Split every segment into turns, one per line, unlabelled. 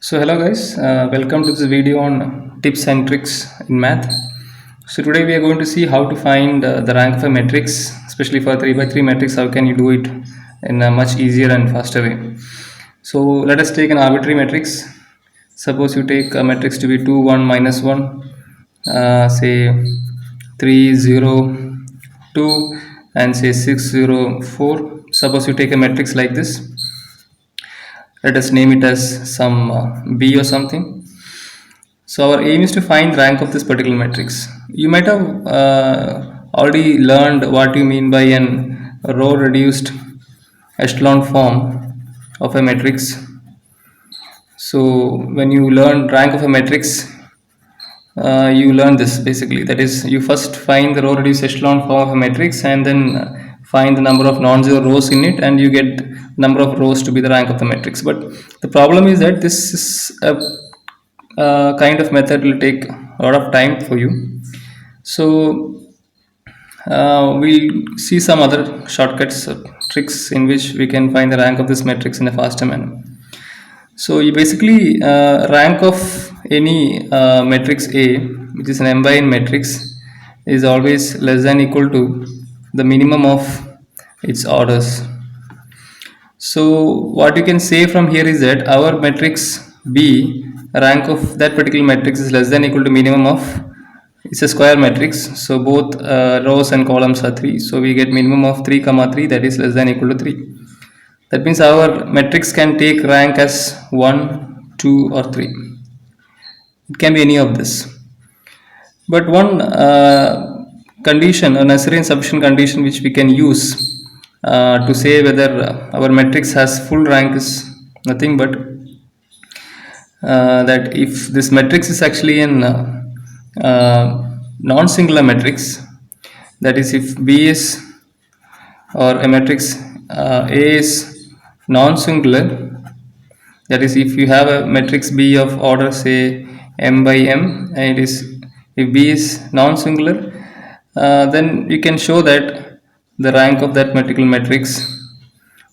So hello guys, welcome to this video on tips and tricks in math. So today we are going to see how to find the rank of a matrix, especially for 3 by 3 matrix. How can you do it in a much easier and faster way? So let us take an arbitrary matrix. Suppose you take a matrix to be 2 1 minus 1, say 3 0 2, and say 6 0 4. Suppose you take a matrix like this. Let us name it as some b or something. So our aim is to find rank of this particular matrix. You might have already learned what you mean by an row reduced echelon form of a matrix. So when you learn rank of a matrix, you learn this basically. That is, you first find the row reduced echelon form of a matrix and then find the number of non-zero rows in it, and you get number of rows to be the rank of the matrix. But the problem is that this is a kind of method will take a lot of time for you. So we'll see some other shortcuts tricks in which we can find the rank of this matrix in a faster manner. So you basically rank of any matrix A, which is an m by n matrix, is always less than equal to the minimum of its orders. So what you can say from here is that our matrix B, rank of that particular matrix is less than equal to minimum of, it's a square matrix, so both rows and columns are 3, so we get minimum of 3 comma 3, that is less than equal to 3. That means our matrix can take rank as 1, 2 or 3. It can be any of this. But one condition, a necessary and sufficient condition which we can use to say whether our matrix has full rank is nothing but that if this matrix is actually an non-singular matrix, that is if B is, or a matrix A is non-singular, that is if you have a matrix B of order say m by m, and it is, if B is non-singular, then you can show that the rank of that particular matrix,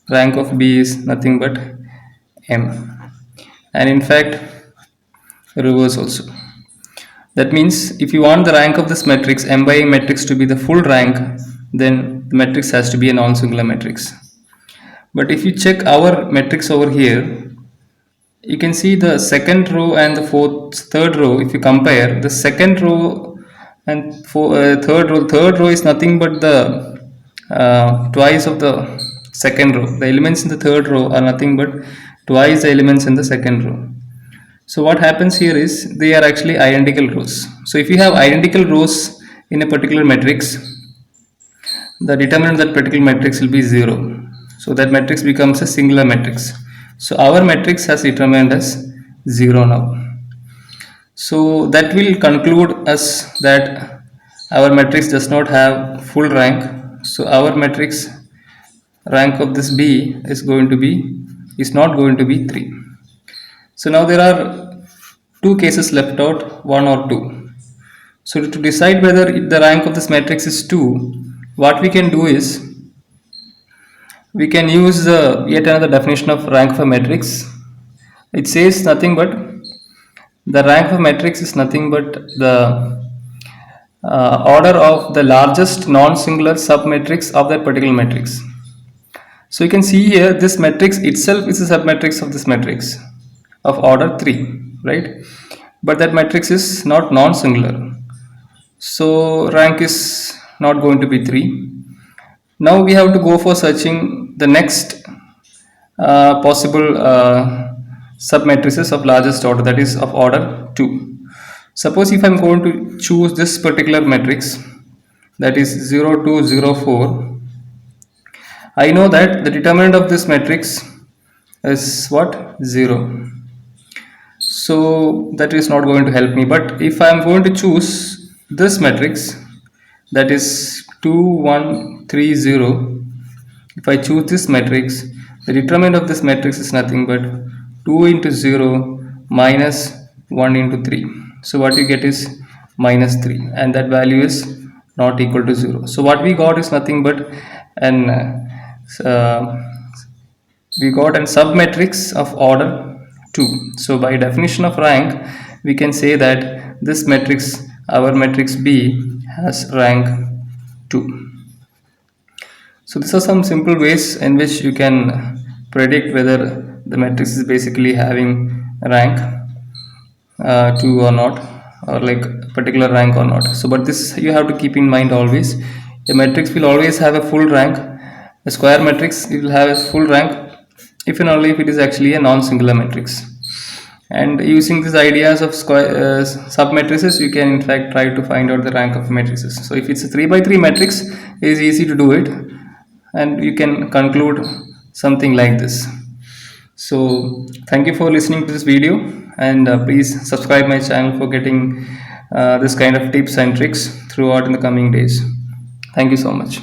rank of B is nothing but m, and in fact reverse also. That means if you want the rank of this matrix m by m matrix to be the full rank, then the matrix has to be a non-singular matrix. But if you check our matrix over here, you can see the second row and the third row. If you compare the second row and third row is nothing but the twice of the second row. The elements in the third row are nothing but twice the elements in the second row. So what happens here is they are actually identical rows. So if you have identical rows in a particular matrix, the determinant of that particular matrix will be 0. So that matrix becomes a singular matrix. So our matrix has determined as 0 now. So that will conclude us that our matrix does not have full rank. So our matrix rank of this B is not going to be 3. So now there are two cases left out, 1 or 2. So to decide whether the rank of this matrix is 2, what we can do is we can use yet another definition of rank of a matrix. It says nothing but the rank of a matrix is nothing but the order of the largest non-singular submatrix of that particular matrix. So you can see here this matrix itself is a submatrix of this matrix of order 3, right? But that matrix is not non-singular, so rank is not going to be 3. Now we have to go for searching the next possible submatrices of largest order, that is of order 2. Suppose if I am going to choose this particular matrix, that is 0 2 0 4, I know that the determinant of this matrix is what? 0. So that is not going to help me. But if I am going to choose this matrix, that is 2 1 3 0, if I choose this matrix, the determinant of this matrix is nothing but 2 into 0 minus 1 into 3. So what you get is minus 3, and that value is not equal to 0. So what we got is nothing but an we got a submatrix of order 2. So by definition of rank, we can say that this matrix, our matrix B, has rank 2. So these are some simple ways in which you can predict whether the matrix is basically having rank 2 or not, or like a particular rank or not. So but this you have to keep in mind always. A matrix will always have a full rank. A square matrix, it will have a full rank if and only if it is actually a non-singular matrix. And using these ideas of submatrices, you can in fact try to find out the rank of matrices. So if it's a 3 by 3 matrix, it is easy to do it, and you can conclude something like this. So thank you for listening to this video, and please subscribe my channel for getting this kind of tips and tricks throughout in the coming days. Thank you so much.